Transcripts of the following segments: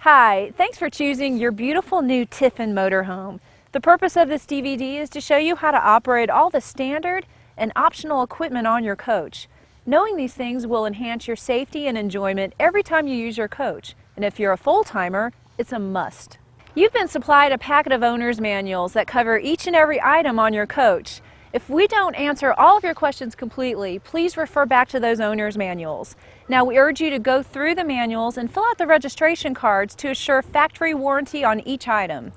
Hi, thanks for choosing your beautiful new Tiffin motorhome. The purpose of this DVD is to show you how to operate all the standard and optional equipment on your coach. Knowing these things will enhance your safety and enjoyment every time you use your coach, and if you're a full-timer, it's a must. You've been supplied a packet of owner's manuals that cover each and every item on your coach. If we don't answer all of your questions completely, please refer back to those owner's manuals. Now, we urge you to go through the manuals and fill out the registration cards to assure factory warranty on each item.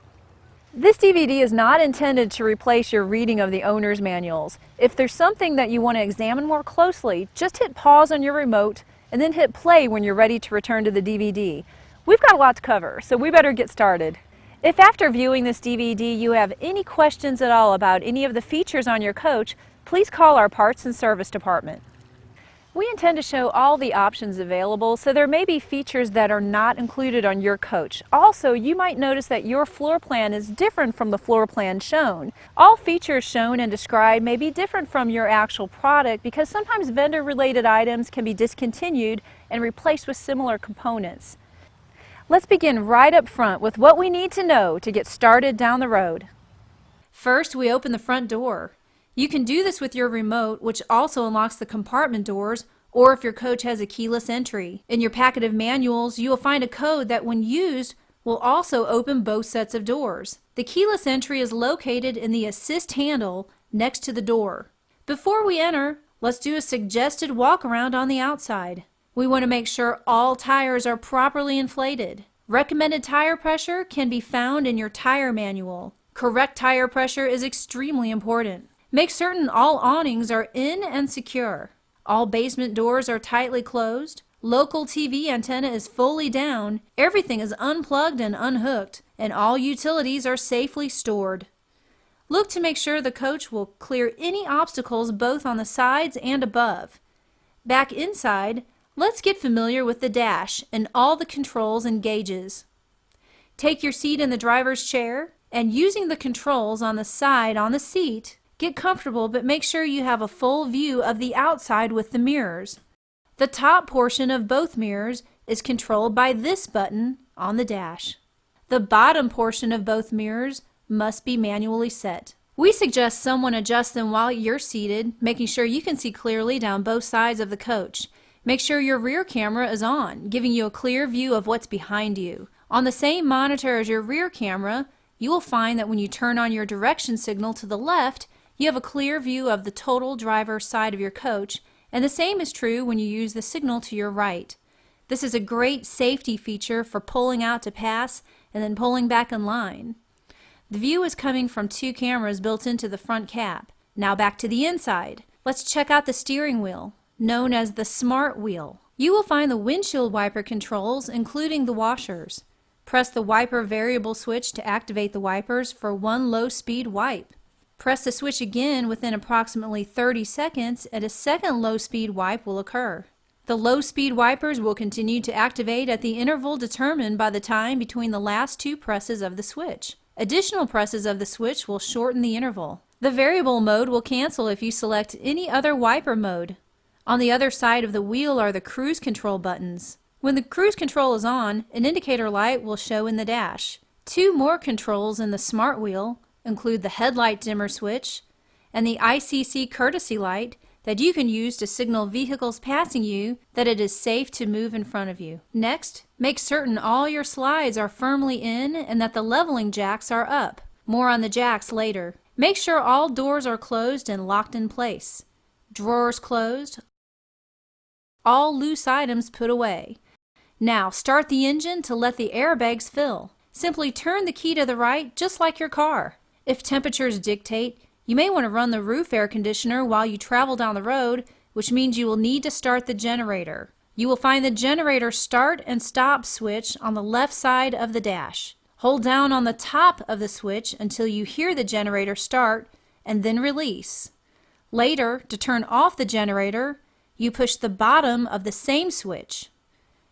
This DVD is not intended to replace your reading of the owner's manuals. If there's something that you want to examine more closely, just hit pause on your remote and then hit play when you're ready to return to the DVD. We've got a lot to cover, so we better get started. If after viewing this DVD you have any questions at all about any of the features on your coach, please call our parts and service department. We intend to show all the options available, so there may be features that are not included on your coach. Also, you might notice that your floor plan is different from the floor plan shown. All features shown and described may be different from your actual product because sometimes vendor-related items can be discontinued and replaced with similar components. Let's begin right up front with what we need to know to get started down the road. First, we open the front door. You can do this with your remote, which also unlocks the compartment doors, or if your coach has a keyless entry. In your packet of manuals, you will find a code that when used will also open both sets of doors. The keyless entry is located in the assist handle next to the door. Before we enter, let's do a suggested walk around on the outside. We want to make sure all tires are properly inflated. Recommended tire pressure can be found in your tire manual. Correct tire pressure is extremely important. Make certain all awnings are in and secure. All basement doors are tightly closed. Local TV antenna is fully down. Everything is unplugged and unhooked, and all utilities are safely stored. Look to make sure the coach will clear any obstacles both on the sides and above. Back inside, let's get familiar with the dash and all the controls and gauges. Take your seat in the driver's chair and using the controls on the side on the seat, get comfortable but make sure you have a full view of the outside with the mirrors. The top portion of both mirrors is controlled by this button on the dash. The bottom portion of both mirrors must be manually set. We suggest someone adjust them while you're seated, making sure you can see clearly down both sides of the coach. Make sure your rear camera is on, giving you a clear view of what's behind you. On the same monitor as your rear camera, you will find that when you turn on your direction signal to the left, you have a clear view of the total driver's side of your coach, and the same is true when you use the signal to your right. This is a great safety feature for pulling out to pass and then pulling back in line. The view is coming from two cameras built into the front cap. Now back to the inside. Let's check out the steering wheel, known as the Smart Wheel. You will find the windshield wiper controls, including the washers. Press the wiper variable switch to activate the wipers for one low-speed wipe. Press the switch again within approximately 30 seconds and a second low-speed wipe will occur. The low-speed wipers will continue to activate at the interval determined by the time between the last two presses of the switch. Additional presses of the switch will shorten the interval. The variable mode will cancel if you select any other wiper mode. On the other side of the wheel are the cruise control buttons. When the cruise control is on, an indicator light will show in the dash. Two more controls in the Smart Wheel include the headlight dimmer switch and the ICC courtesy light that you can use to signal vehicles passing you that it is safe to move in front of you. Next, make certain all your slides are firmly in and that the leveling jacks are up. More on the jacks later. Make sure all doors are closed and locked in place. Drawers closed. All loose items put away. Now start the engine to let the airbags fill. Simply turn the key to the right just like your car. If temperatures dictate, you may want to run the roof air conditioner while you travel down the road, which means you will need to start the generator. You will find the generator start and stop switch on the left side of the dash. Hold down on the top of the switch until you hear the generator start and then release. Later, to turn off the generator, you push the bottom of the same switch.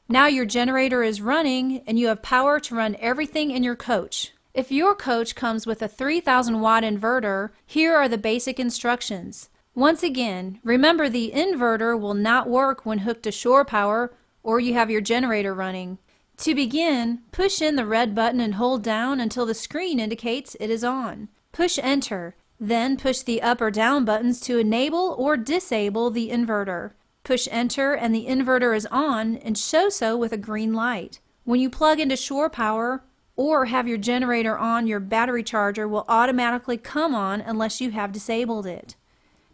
Now your generator is running and you have power to run everything in your coach. If your coach comes with a 3,000 watt inverter, here are the basic instructions. Once again, remember the inverter will not work when hooked to shore power or you have your generator running. To begin, push in the red button and hold down until the screen indicates it is on. Push Enter, then push the up or down buttons to enable or disable the inverter. Push Enter and the inverter is on and shows so with a green light. When you plug into shore power or have your generator on, your battery charger will automatically come on unless you have disabled it.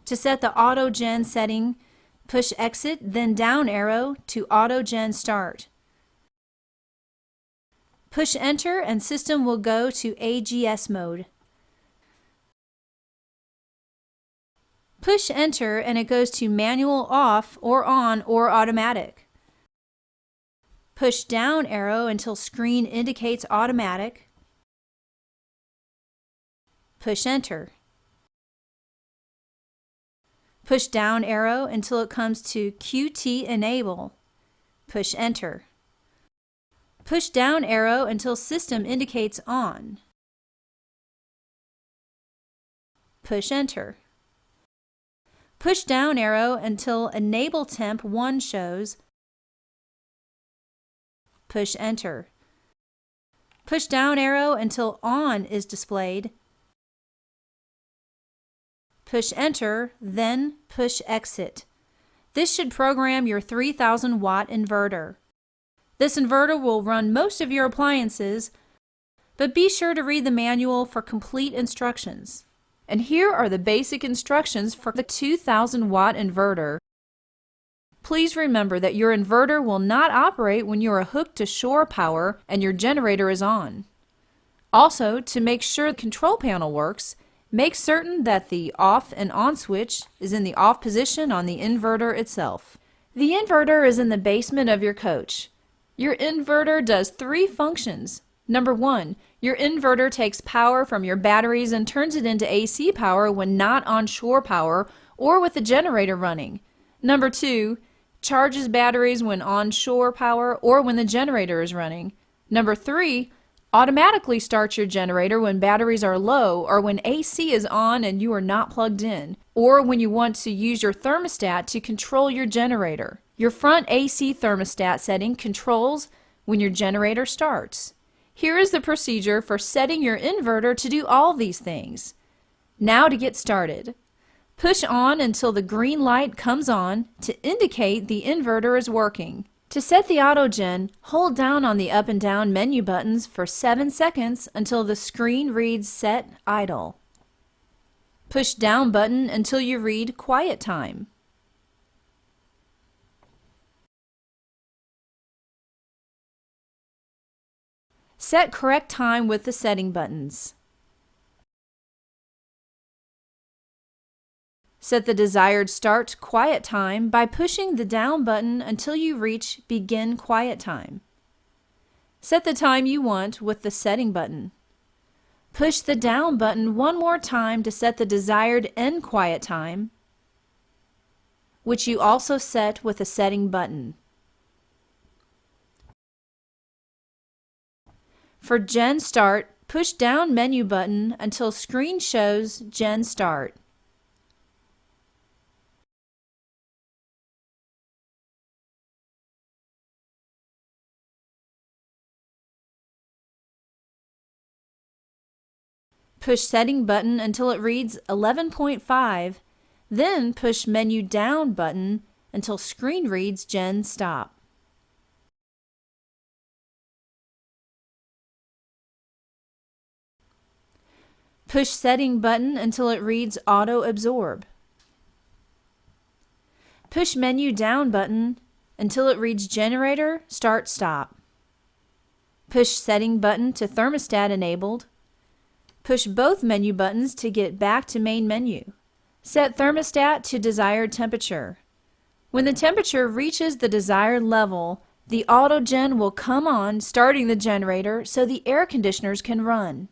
To set the Auto Gen setting, push Exit, then down arrow to Auto Gen Start. Push Enter and system will go to AGS mode. Push Enter and it goes to manual off or on or automatic. Push down arrow until screen indicates automatic. Push Enter. Push down arrow until it comes to QT Enable. Push Enter. Push down arrow until system indicates on. Push Enter. Push down arrow until Enable Temp 1 shows. Push Enter. Push down arrow until On is displayed. Push Enter, then push Exit. This should program your 3000 watt inverter. This inverter will run most of your appliances, but be sure to read the manual for complete instructions. And here are the basic instructions for the 2000 watt inverter. Please remember that your inverter will not operate when you are hooked to shore power and your generator is on. Also, to make sure the control panel works, make certain that the off and on switch is in the off position on the inverter itself. The inverter is in the basement of your coach. Your inverter does 3 functions. Number 1, your inverter takes power from your batteries and turns it into AC power when not on shore power or with the generator running. Number 2, charges batteries when on shore power or when the generator is running. Number 3, automatically starts your generator when batteries are low or when AC is on and you are not plugged in, or when you want to use your thermostat to control your generator. Your front AC thermostat setting controls when your generator starts. Here is the procedure for setting your inverter to do all these things. Now to get started. Push on until the green light comes on to indicate the inverter is working. To set the AutoGen, hold down on the up and down menu buttons for 7 seconds until the screen reads Set Idle. Push down button until you read Quiet Time. Set correct time with the setting buttons. Set the desired start quiet time by pushing the down button until you reach Begin Quiet Time. Set the time you want with the setting button. Push the down button one more time to set the desired End Quiet Time, which you also set with the setting button. For Gen Start, push down menu button until screen shows Gen Start. Push Setting button until it reads 11.5, then push Menu Down button until screen reads Gen Stop. Push Setting button until it reads Auto Absorb. Push Menu Down button until it reads Generator Start Stop. Push Setting button to Thermostat enabled. Push both menu buttons to get back to main menu. Set thermostat to desired temperature. When the temperature reaches the desired level, the AutoGen will come on, starting the generator so the air conditioners can run.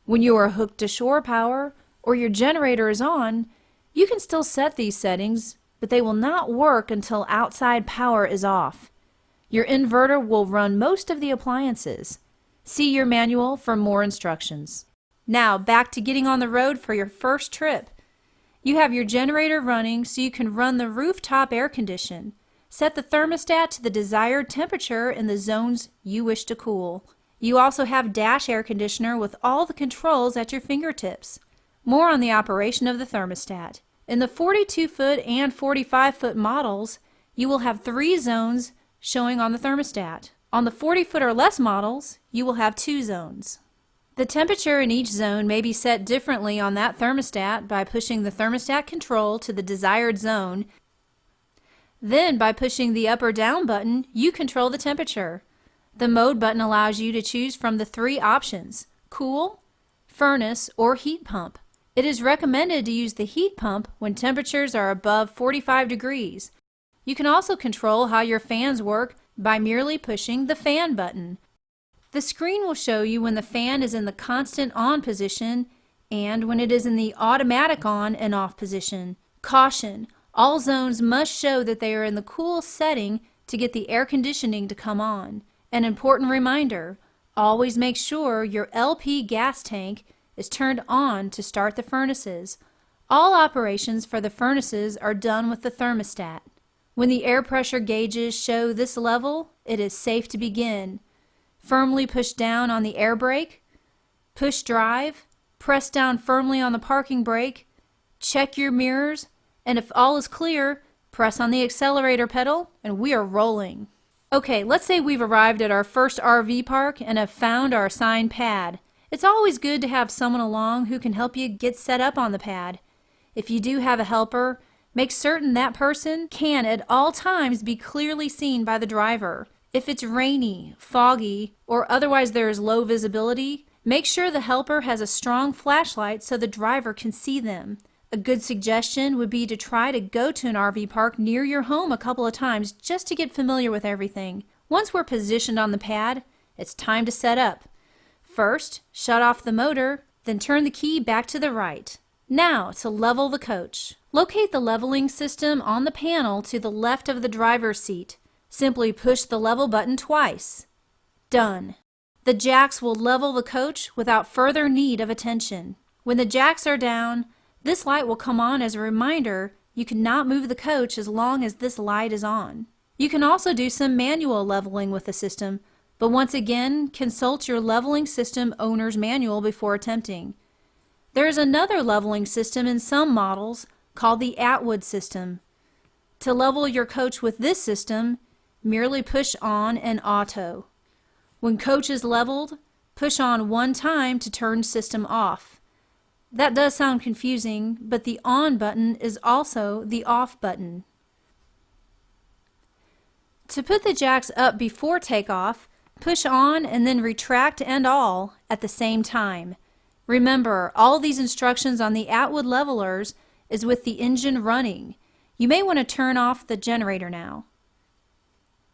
When you are hooked to shore power or your generator is on, you can still set these settings, but they will not work until outside power is off. Your inverter will run most of the appliances. See your manual for more instructions. Now back to getting on the road for your first trip. You have your generator running so you can run the rooftop air condition. Set the thermostat to the desired temperature in the zones you wish to cool. You also have dash air conditioner with all the controls at your fingertips. More on the operation of the thermostat. In the 42-foot and 45-foot models, you will have 3 zones showing on the thermostat. On the 40-foot or less models, you will have 2 zones. The temperature in each zone may be set differently on that thermostat by pushing the thermostat control to the desired zone. Then, by pushing the up or down button, you control the temperature. The mode button allows you to choose from the 3 options: cool, furnace, or heat pump. It is recommended to use the heat pump when temperatures are above 45 degrees. You can also control how your fans work by merely pushing the fan button. The screen will show you when the fan is in the constant on position and when it is in the automatic on and off position. Caution: all zones must show that they are in the cool setting to get the air conditioning to come on. An important reminder: always make sure your LP gas tank is turned on to start the furnaces. All operations for the furnaces are done with the thermostat. When the air pressure gauges show this level, it is safe to begin. Firmly push down on the air brake, push drive, press down firmly on the parking brake, check your mirrors, and if all is clear, press on the accelerator pedal and we are rolling. Okay, let's say we've arrived at our first RV park and have found our assigned pad. It's always good to have someone along who can help you get set up on the pad. If you do have a helper, make certain that person can at all times be clearly seen by the driver. If it's rainy, foggy, or otherwise there is low visibility, make sure the helper has a strong flashlight so the driver can see them. A good suggestion would be to try to go to an RV park near your home a couple of times just to get familiar with everything. Once we're positioned on the pad, it's time to set up. First, shut off the motor, then turn the key back to the right. Now, to level the coach. Locate the leveling system on the panel to the left of the driver's seat. Simply push the level button twice. Done. The jacks will level the coach without further need of attention. When the jacks are down, this light will come on as a reminder you cannot move the coach as long as this light is on. You can also do some manual leveling with the system, but once again, consult your leveling system owner's manual before attempting. There is another leveling system in some models called the Atwood system. To level your coach with this system, merely push on and auto. When coach is leveled, push on one time to turn system off. That does sound confusing, but the on button is also the off button. To put the jacks up before takeoff, push on and then retract and all at the same time. Remember, all these instructions on the Atwood levelers is with the engine running. You may want to turn off the generator now.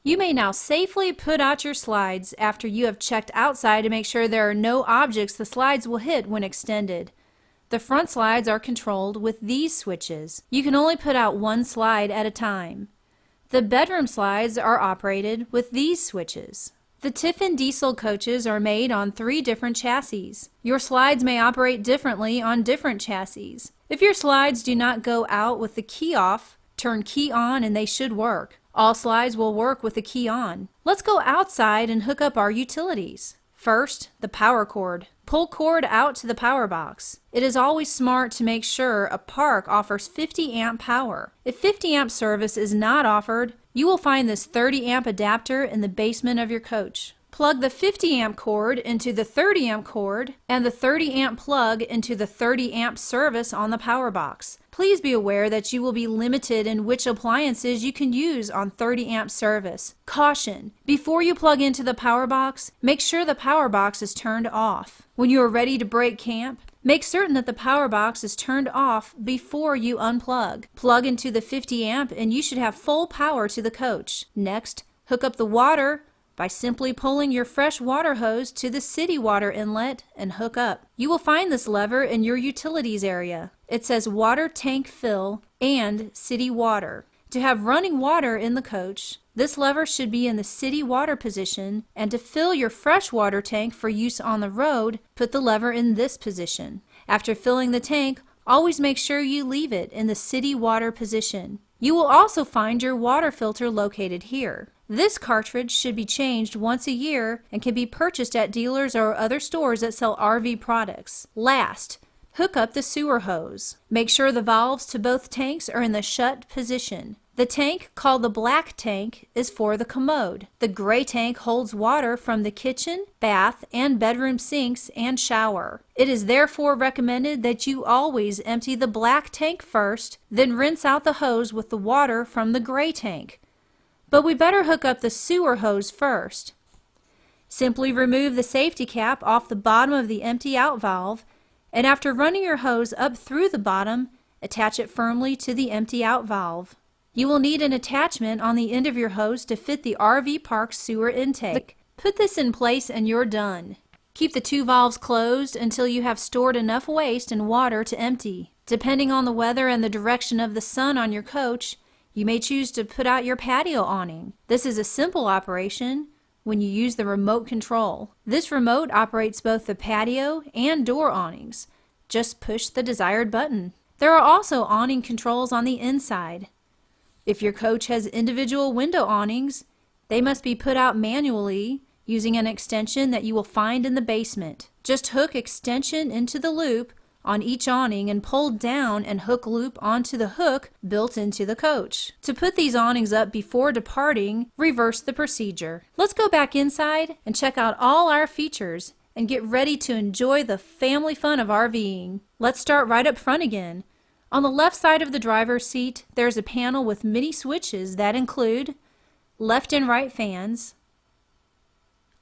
You may now safely put out your slides after you have checked outside to make sure there are no objects the slides will hit when extended. The front slides are controlled with these switches. You can only put out one slide at a time. The bedroom slides are operated with these switches. The Tiffin diesel coaches are made on 3 different chassis. Your slides may operate differently on different chassis. If your slides do not go out with the key off, turn key on and they should work. All slides will work with the key on. Let's go outside and hook up our utilities. First, the power cord. Pull cord out to the power box. It is always smart to make sure a park offers 50 amp power. If 50 amp service is not offered, you will find this 30 amp adapter in the basement of your coach. Plug the 50 amp cord into the 30 amp cord and the 30 amp plug into the 30 amp service on the power box. Please be aware that you will be limited in which appliances you can use on 30 amp service. Caution! Before you plug into the power box, make sure the power box is turned off. When you are ready to break camp, make certain that the power box is turned off before you unplug. Plug into the 50 amp and you should have full power to the coach. Next, hook up the water by simply pulling your fresh water hose to the city water inlet and hook up. You will find this lever in your utilities area. It says water tank fill and city water. To have running water in the coach, this lever should be in the city water position, and to fill your fresh water tank for use on the road, put the lever in this position. After filling the tank, always make sure you leave it in the city water position. You will also find your water filter located here. This cartridge should be changed once a year and can be purchased at dealers or other stores that sell RV products. Last, hook up the sewer hose. Make sure the valves to both tanks are in the shut position. The tank, called the black tank, is for the commode. The gray tank holds water from the kitchen, bath, and bedroom sinks and shower. It is therefore recommended that you always empty the black tank first, then rinse out the hose with the water from the gray tank. But we better hook up the sewer hose first. Simply remove the safety cap off the bottom of the empty out valve, and after running your hose up through the bottom, attach it firmly to the empty out valve. You will need an attachment on the end of your hose to fit the RV park sewer intake. Put this in place and you're done. Keep the two valves closed until you have stored enough waste and water to empty. Depending on the weather and the direction of the sun on your coach, you may choose to put out your patio awning. This is a simple operation when you use the remote control. This remote operates both the patio and door awnings. Just push the desired button. There are also awning controls on the inside. If your coach has individual window awnings, they must be put out manually using an extension that you will find in the basement. Just hook extension into the loop on each awning and pull down and hook loop onto the hook built into the coach. To put these awnings up before departing, reverse the procedure. Let's go back inside and check out all our features and get ready to enjoy the family fun of RVing. Let's start right up front again. On the left side of the driver's seat, there's a panel with many switches that include left and right fans,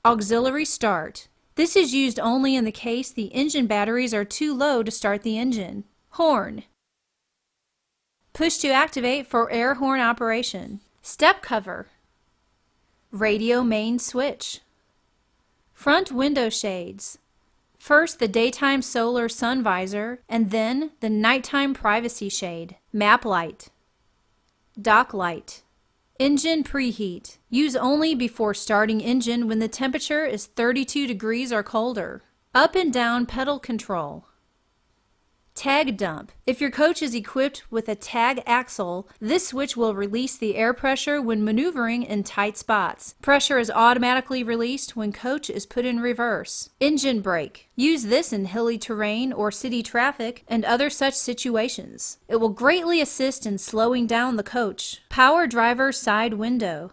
auxiliary start. This is used only in the case the engine batteries are too low to start the engine. Horn. Push to activate for air horn operation. Step cover. Radio main switch. Front window shades. First the daytime solar sun visor and then the nighttime privacy shade. Map light. Dock light. Engine preheat. Use only before starting engine when the temperature is 32 degrees or colder. Up and down pedal control. Tag dump. If your coach is equipped with a tag axle, this switch will release the air pressure when maneuvering in tight spots. Pressure is automatically released when coach is put in reverse. Engine brake. Use this in hilly terrain or city traffic and other such situations. It will greatly assist in slowing down the coach. Power driver side window.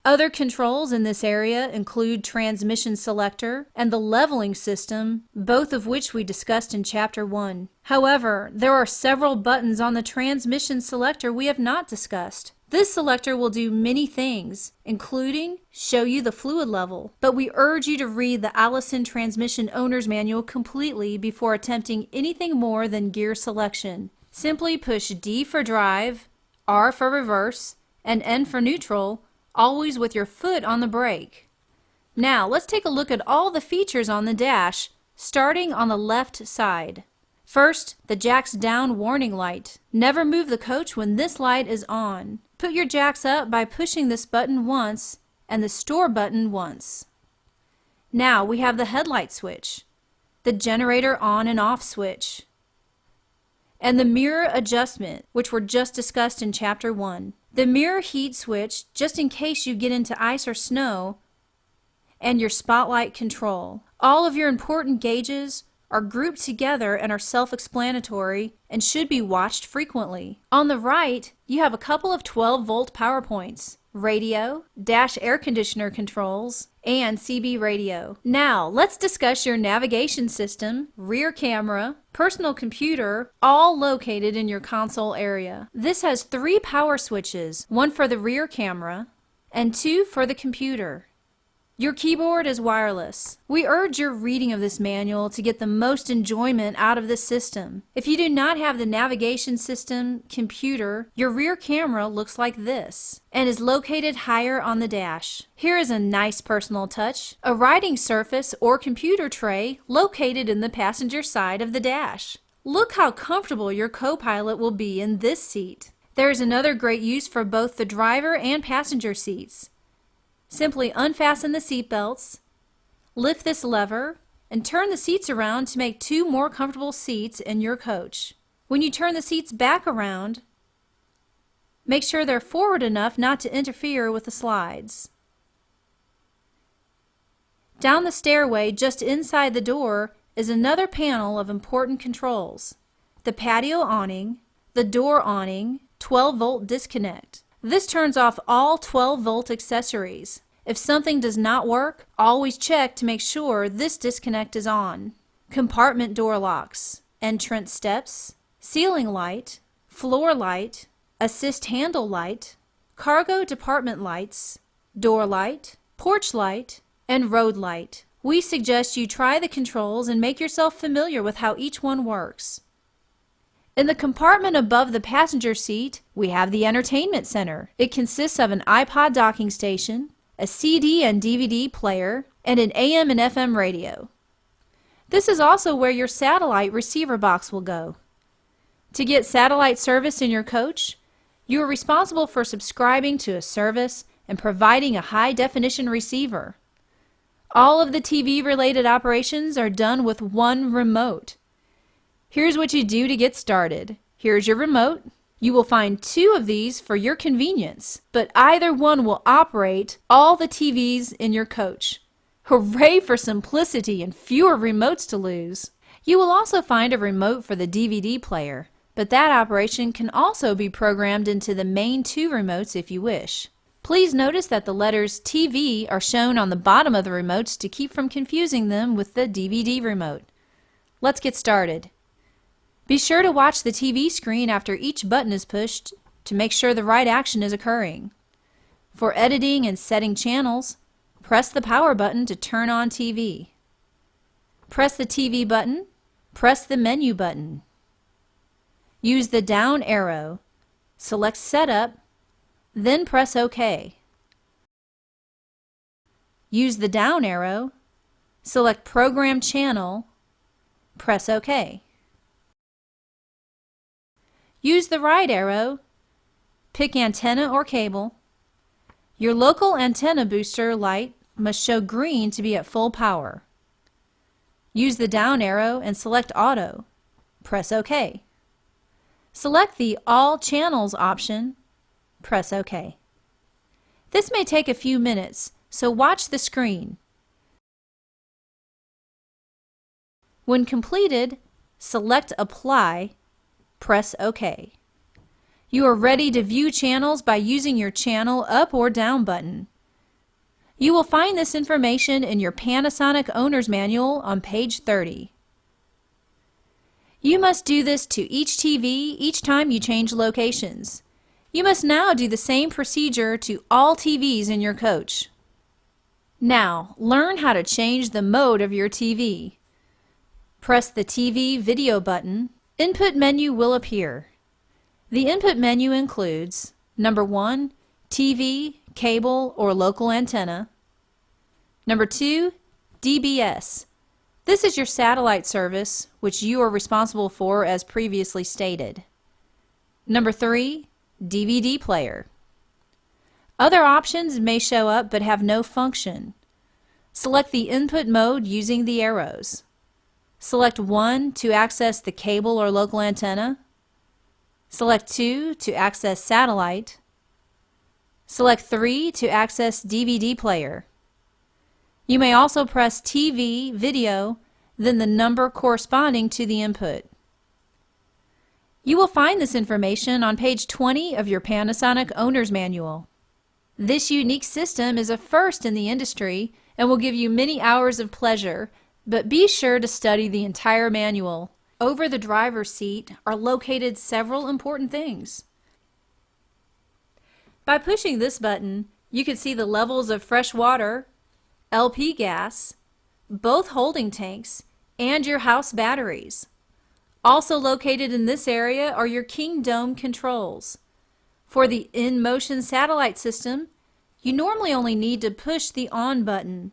Other controls in this area include transmission selector and the leveling system, both of which we discussed in Chapter 1. However, there are several buttons on the transmission selector we have not discussed. This selector will do many things, including show you the fluid level, but we urge you to read the Allison Transmission Owner's Manual completely before attempting anything more than gear selection. Simply push D for drive, R for reverse, and N for neutral, always with your foot on the brake. Now let's take a look at all the features on the dash, starting on the left side. First, the jacks down warning light. Never move the coach when this light is on. Put your jacks up by pushing this button once and the store button once. Now we have the headlight switch, the generator on and off switch, and the mirror adjustment, which were just discussed in Chapter 1. The mirror heat switch, just in case you get into ice or snow, and your spotlight control. All of your important gauges are grouped together and are self-explanatory and should be watched frequently. On the right, you have a couple of 12-volt power points, radio, dash air conditioner controls, and CB radio. Now, let's discuss your navigation system, rear camera, personal computer, all located in your console area. This has 3 power switches, one for the rear camera and 2 for the computer. Your keyboard is wireless. We urge your reading of this manual to get the most enjoyment out of this system. If you do not have the navigation system computer, your rear camera looks like this and is located higher on the dash. Here is a nice personal touch, a writing surface or computer tray located in the passenger side of the dash. Look how comfortable your co-pilot will be in this seat. There is another great use for both the driver and passenger seats. Simply unfasten the seat belts, lift this lever, and turn the seats around to make 2 more comfortable seats in your coach. When you turn the seats back around, make sure they're forward enough not to interfere with the slides. Down the stairway just inside the door is another panel of important controls: the patio awning, the door awning, 12-volt disconnect. This turns off all 12-volt accessories. If something does not work, always check to make sure this disconnect is on. Compartment door locks, entrance steps, ceiling light, floor light, assist handle light, cargo department lights, door light, porch light, and road light. We suggest you try the controls and make yourself familiar with how each one works. In the compartment above the passenger seat, we have the entertainment center. It consists of an iPod docking station, a CD and DVD player, and an AM and FM radio. This is also where your satellite receiver box will go. To get satellite service in your coach, you are responsible for subscribing to a service and providing a high-definition receiver. All of the TV-related operations are done with one remote. Here's what you do to get started. Here's your remote. You will find 2 of these for your convenience, but either one will operate all the TVs in your coach. Hooray for simplicity and fewer remotes to lose! You will also find a remote for the DVD player, but that operation can also be programmed into the main 2 remotes if you wish. Please notice that the letters TV are shown on the bottom of the remotes to keep from confusing them with the DVD remote. Let's get started. Be sure to watch the TV screen after each button is pushed to make sure the right action is occurring. For editing and setting channels, press the power button to turn on TV. Press the TV button, press the menu button. Use the down arrow, select Setup, then press OK. Use the down arrow, select Program Channel, press OK. Use the right arrow, pick antenna or cable. Your local antenna booster light must show green to be at full power. Use the down arrow and select Auto. Press OK. Select the All Channels option. Press OK. This may take a few minutes, so watch the screen. When completed, select Apply. Press OK. You are ready to view channels by using your channel up or down button. You will find this information in your Panasonic Owner's Manual on page 30. You must do this to each TV each time you change locations. You must now do the same procedure to all TVs in your coach. Now, learn how to change the mode of your TV. Press the TV video button. Input menu will appear. The input menu includes number 1, TV, cable, or local antenna. Number 2, DBS. This is your satellite service, which you are responsible for as previously stated. Number 3, DVD player. Other options may show up but have no function. Select the input mode using the arrows. Select 1 to access the cable or local antenna. Select 2 to access satellite. Select 3 to access DVD player. You may also press TV, video, then the number corresponding to the input. You will find this information on page 20 of your Panasonic Owner's Manual. This unique system is a first in the industry and will give you many hours of pleasure, but be sure to study the entire manual. Over the driver's seat are located several important things. By pushing this button, you can see the levels of fresh water, LP gas, both holding tanks, and your house batteries. Also located in this area are your King Dome controls. For the in-motion satellite system, you normally only need to push the on button.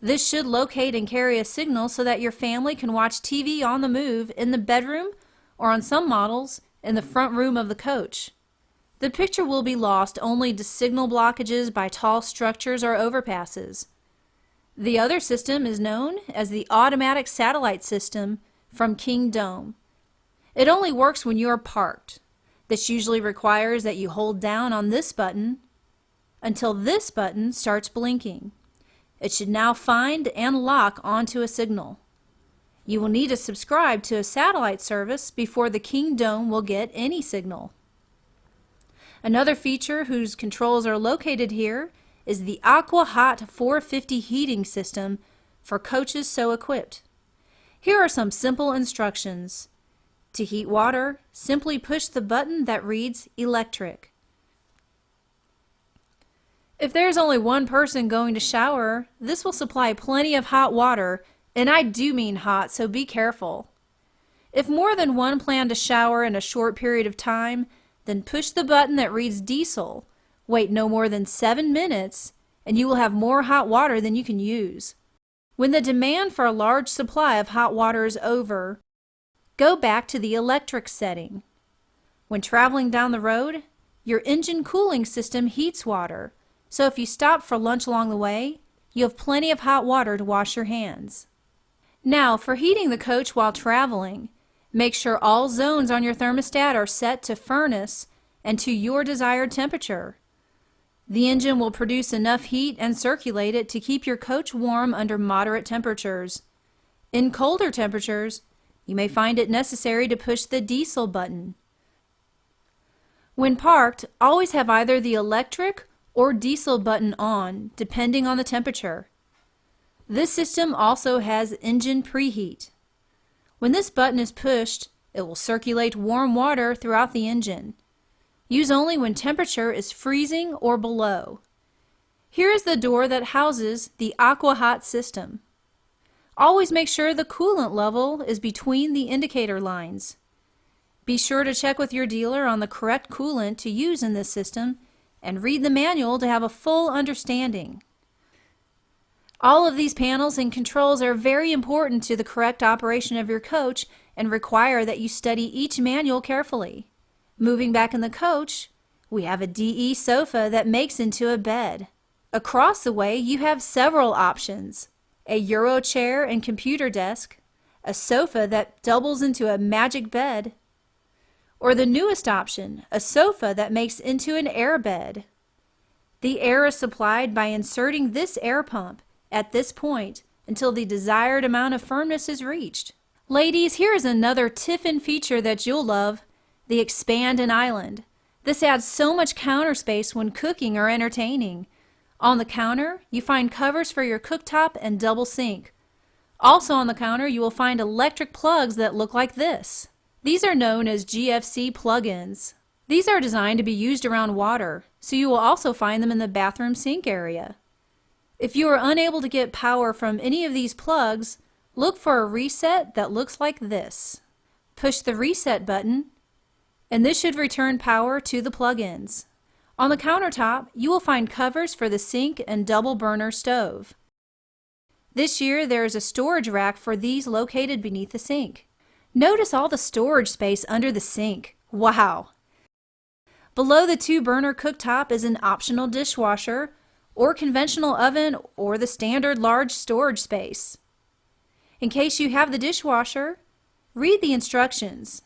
This should locate and carry a signal so that your family can watch TV on the move in the bedroom or on some models in the front room of the coach. The picture will be lost only to signal blockages by tall structures or overpasses. The other system is known as the automatic satellite system from King Dome. It only works when you are parked. This usually requires that you hold down on this button until this button starts blinking. It should now find and lock onto a signal. You will need to subscribe to a satellite service before the King Dome will get any signal. Another feature whose controls are located here is the Aqua Hot 450 heating system for coaches so equipped. Here are some simple instructions. To heat water, simply push the button that reads electric. If there's only one person going to shower, this will supply plenty of hot water, and I do mean hot, so be careful. If more than one plan to shower in a short period of time, then push the button that reads diesel. Wait no more than 7 minutes, and you will have more hot water than you can use. When the demand for a large supply of hot water is over, go back to the electric setting. When traveling down the road, your engine cooling system heats water, so if you stop for lunch along the way, you have plenty of hot water to wash your hands. Now, for heating the coach while traveling, make sure all zones on your thermostat are set to furnace and to your desired temperature. The engine will produce enough heat and circulate it to keep your coach warm under moderate temperatures. In colder temperatures, you may find it necessary to push the diesel button. When parked, always have either the electric or diesel button on, depending on the temperature. This system also has engine preheat. When this button is pushed, it will circulate warm water throughout the engine. Use only when temperature is freezing or below. Here is the door that houses the Aqua Hot system. Always make sure the coolant level is between the indicator lines. Be sure to check with your dealer on the correct coolant to use in this system and read the manual to have a full understanding. All of these panels and controls are very important to the correct operation of your coach and require that you study each manual carefully. Moving back in the coach, we have a DE sofa that makes into a bed. Across the way, you have several options: a Euro chair and computer desk, a sofa that doubles into a magic bed, or the newest option, a sofa that makes into an air bed. The air is supplied by inserting this air pump at this point until the desired amount of firmness is reached. Ladies, here is another Tiffin feature that you'll love: the Expand an Island. This adds so much counter space when cooking or entertaining. On the counter, you find covers for your cooktop and double sink. Also on the counter, you will find electric plugs that look like this. These are known as GFC plug-ins. These are designed to be used around water, so you will also find them in the bathroom sink area. If you are unable to get power from any of these plugs, look for a reset that looks like this. Push the reset button, and this should return power to the plug-ins. On the countertop, you will find covers for the sink and double burner stove. This year, there is a storage rack for these located beneath the sink. Notice all the storage space under the sink. Wow! Below the 2-burner cooktop is an optional dishwasher, or conventional oven, or the standard large storage space. In case you have the dishwasher, read the instructions.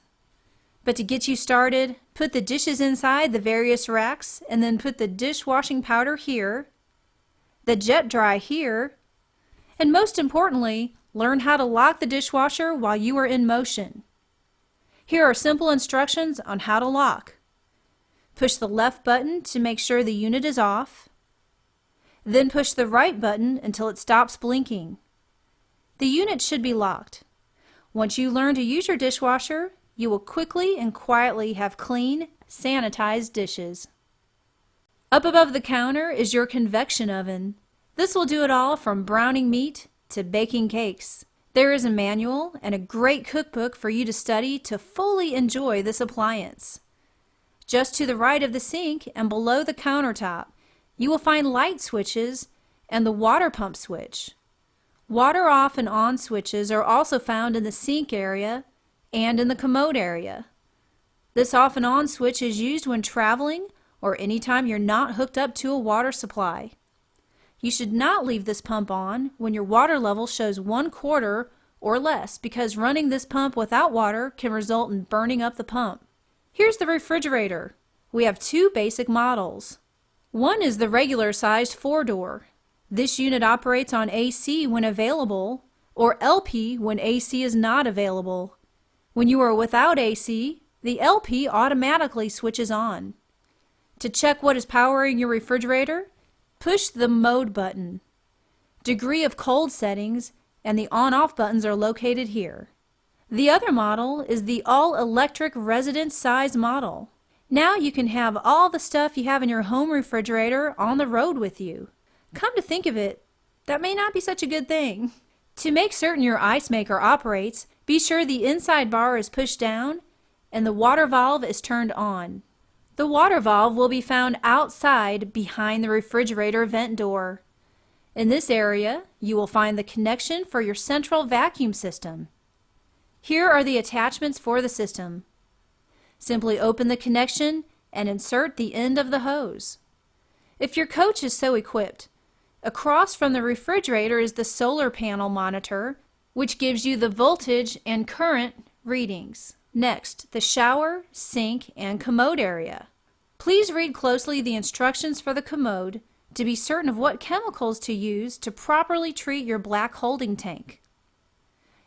But to get you started, put the dishes inside the various racks and then put the dishwashing powder here, the jet dry here, and most importantly, learn how to lock the dishwasher while you are in motion. Here are simple instructions on how to lock. Push the left button to make sure the unit is off. Then push the right button until it stops blinking. The unit should be locked. Once you learn to use your dishwasher, you will quickly and quietly have clean, sanitized dishes. Up above the counter is your convection oven. This will do it all from browning meat to baking cakes. There is a manual and a great cookbook for you to study to fully enjoy this appliance. Just to the right of the sink and below the countertop, you will find light switches and the water pump switch. Water off and on switches are also found in the sink area and in the commode area. This off and on switch is used when traveling or anytime you're not hooked up to a water supply. You should not leave this pump on when your water level shows 1/4 or less, because running this pump without water can result in burning up the pump. Here's the refrigerator. We have two basic models. One is the regular sized 4-door. This unit operates on AC when available, or LP when AC is not available. When you are without AC, the LP automatically switches on. To check what is powering your refrigerator, push the Mode button. Degree of cold settings and the on-off buttons are located here. The other model is the all-electric residence size model. Now you can have all the stuff you have in your home refrigerator on the road with you. Come to think of it, that may not be such a good thing. To make certain your ice maker operates, be sure the inside bar is pushed down and the water valve is turned on. The water valve will be found outside behind the refrigerator vent door. In this area, you will find the connection for your central vacuum system. Here are the attachments for the system. Simply open the connection and insert the end of the hose. If your coach is so equipped, across from the refrigerator is the solar panel monitor, which gives you the voltage and current readings. Next, the shower, sink, and commode area. Please read closely the instructions for the commode to be certain of what chemicals to use to properly treat your black holding tank.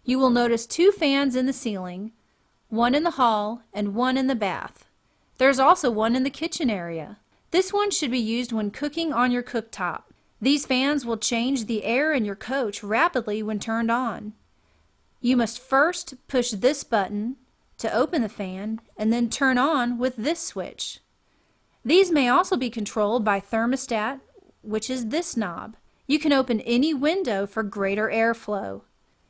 You will notice two fans in the ceiling, one in the hall and one in the bath. There's also one in the kitchen area. This one should be used when cooking on your cooktop. These fans will change the air in your coach rapidly when turned on. You must first push this button to open the fan and then turn on with this switch. These may also be controlled by thermostat, which is this knob. You can open any window for greater airflow.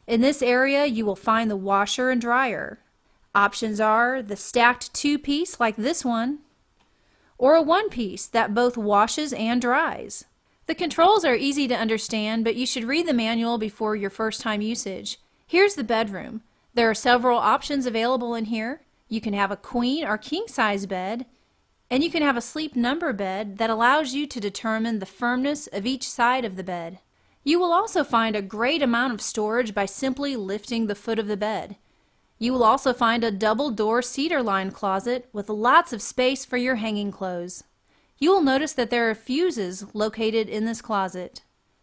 In this area you will find the washer and dryer. Options are the stacked 2-piece like this one, or a 1-piece that both washes and dries. The controls are easy to understand, but you should read the manual before your first time usage. Here's the bedroom. There are several options available in here. You can have a queen or king size bed, and you can have a sleep number bed that allows you to determine the firmness of each side of the bed. You will also find a great amount of storage by simply lifting the foot of the bed. You will also find a double-door cedar-lined closet with lots of space for your hanging clothes. You will notice that there are fuses located in this closet.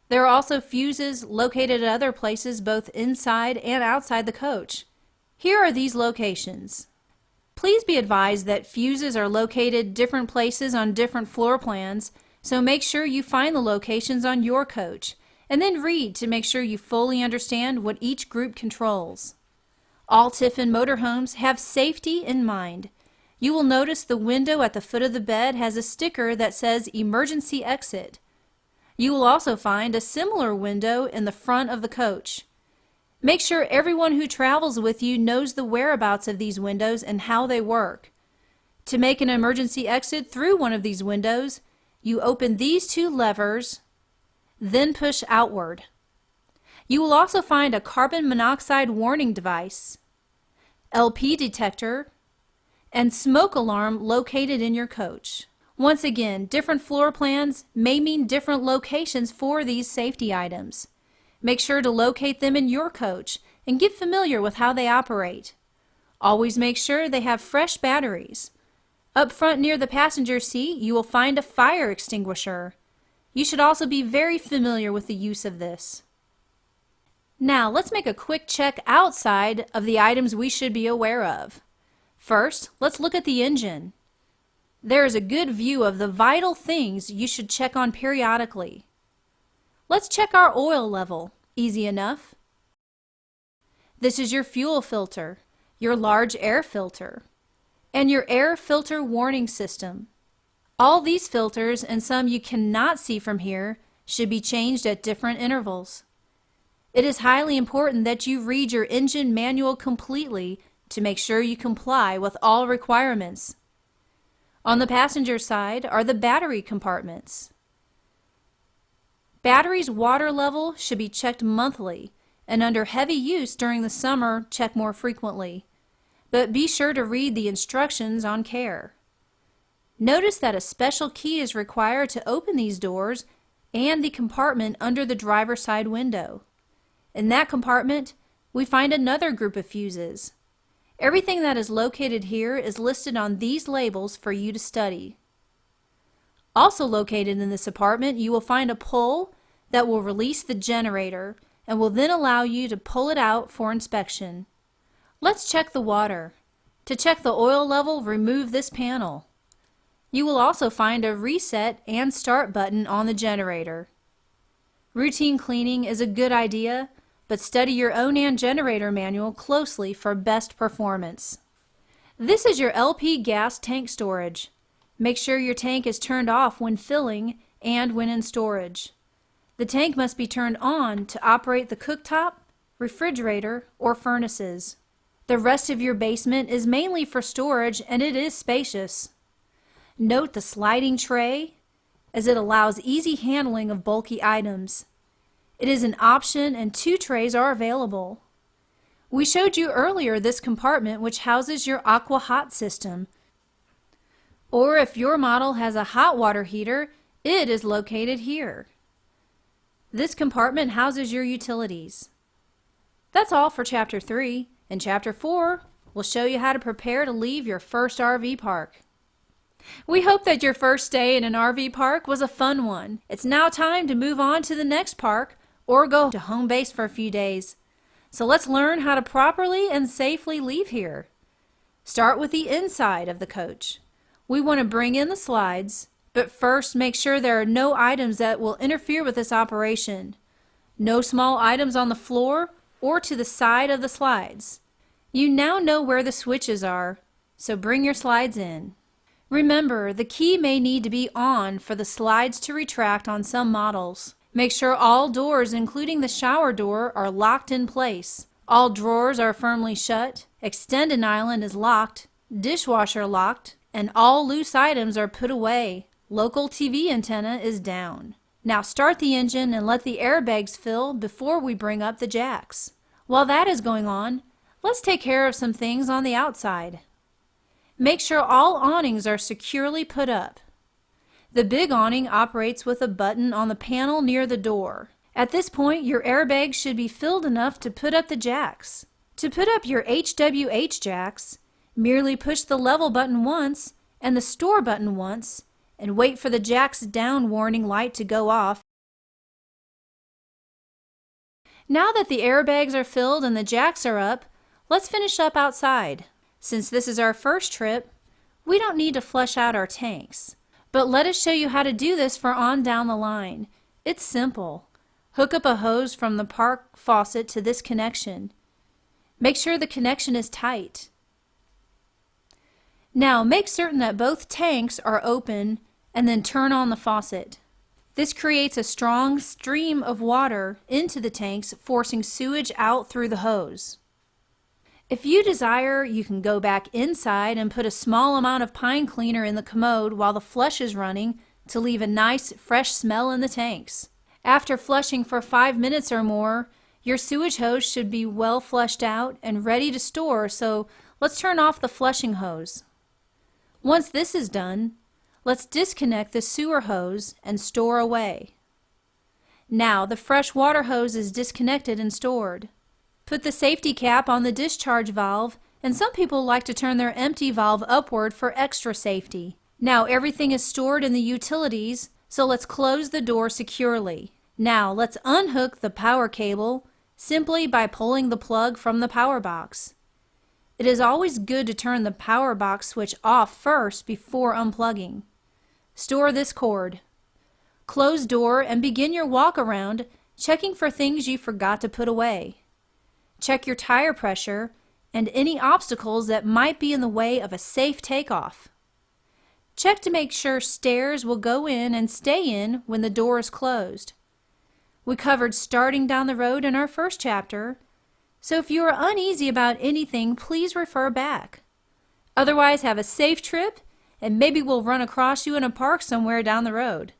There are also fuses located at other places both inside and outside the coach. Here are these locations. Please be advised that fuses are located different places on different floor plans, so make sure you find the locations on your coach, and then read to make sure you fully understand what each group controls. All Tiffin motorhomes have safety in mind. You will notice the window at the foot of the bed has a sticker that says emergency exit. You will also find a similar window in the front of the coach. Make sure everyone who travels with you knows the whereabouts of these windows and how they work. To make an emergency exit through one of these windows, you open these two levers, then push outward. You will also find a carbon monoxide warning device, LP detector, and smoke alarm located in your coach. Once again, different floor plans may mean different locations for these safety items. Make sure to locate them in your coach and get familiar with how they operate. Always make sure they have fresh batteries. Up front near the passenger seat, you will find a fire extinguisher. You should also be very familiar with the use of this. Now, let's make a quick check outside of the items we should be aware of. First, let's look at the engine. There is a good view of the vital things you should check on periodically. Let's check our oil level. Easy enough. This is your fuel filter, your large air filter, and your air filter warning system. All these filters, and some you cannot see from here, should be changed at different intervals. It is highly important that you read your engine manual completely to make sure you comply with all requirements. On the passenger side are the battery compartments. Battery's water level should be checked monthly, and under heavy use during the summer, check more frequently. But be sure to read the instructions on care. Notice that a special key is required to open these doors and the compartment under the driver's side window. In that compartment, we find another group of fuses. Everything that is located here is listed on these labels for you to study. Also located in this apartment, you will find a pull that will release the generator and will then allow you to pull it out for inspection. Let's check the water. To check the oil level, remove this panel. You will also find a reset and start button on the generator. Routine cleaning is a good idea, but study your Onan generator manual closely for best performance. This is your LP gas tank storage. Make sure your tank is turned off when filling and when in storage. The tank must be turned on to operate the cooktop, refrigerator, or furnaces. The rest of your basement is mainly for storage and it is spacious. Note the sliding tray, as it allows easy handling of bulky items. It is an option and 2 trays are available. We showed you earlier this compartment which houses your aqua hot system. Or if your model has a hot water heater, it is located here. This compartment houses your utilities. That's all for Chapter 3. In Chapter 4, we'll show you how to prepare to leave your first RV park. We hope that your first stay in an RV park was a fun one. It's now time to move on to the next park or go to home base for a few days. So let's learn how to properly and safely leave here. Start with the inside of the coach. We want to bring in the slides, but first make sure there are no items that will interfere with this operation. No small items on the floor or to the side of the slides. You now know where the switches are, so bring your slides in. Remember, the key may need to be on for the slides to retract on some models. Make sure all doors, including the shower door, are locked in place. All drawers are firmly shut, extended island is locked, dishwasher locked, and all loose items are put away. Local TV antenna is down. Now start the engine and let the airbags fill before we bring up the jacks. While that is going on, let's take care of some things on the outside. Make sure all awnings are securely put up. The big awning operates with a button on the panel near the door. At this point, your airbags should be filled enough to put up the jacks. To put up your HWH jacks, merely push the level button once and the store button once and wait for the jacks down warning light to go off. Now that the airbags are filled and the jacks are up, let's finish up outside. Since this is our first trip, we don't need to flush out our tanks. But let us show you how to do this for on down the line. It's simple. Hook up a hose from the park faucet to this connection. Make sure the connection is tight. Now make certain that both tanks are open and then turn on the faucet. This creates a strong stream of water into the tanks, forcing sewage out through the hose. If you desire, you can go back inside and put a small amount of pine cleaner in the commode while the flush is running to leave a nice fresh smell in the tanks. After flushing for 5 minutes or more, your sewage hose should be well flushed out and ready to store, so let's turn off the flushing hose. Once this is done, let's disconnect the sewer hose and store away. Now the fresh water hose is disconnected and stored. Put the safety cap on the discharge valve, and some people like to turn their empty valve upward for extra safety. Now everything is stored in the utilities, so let's close the door securely. Now let's unhook the power cable simply by pulling the plug from the power box. It is always good to turn the power box switch off first before unplugging. Store this cord. Close door and begin your walk around, checking for things you forgot to put away. Check your tire pressure and any obstacles that might be in the way of a safe takeoff. Check to make sure stairs will go in and stay in when the door is closed. We covered starting down the road in our first chapter, so if you are uneasy about anything, please refer back. Otherwise, have a safe trip, and maybe we'll run across you in a park somewhere down the road.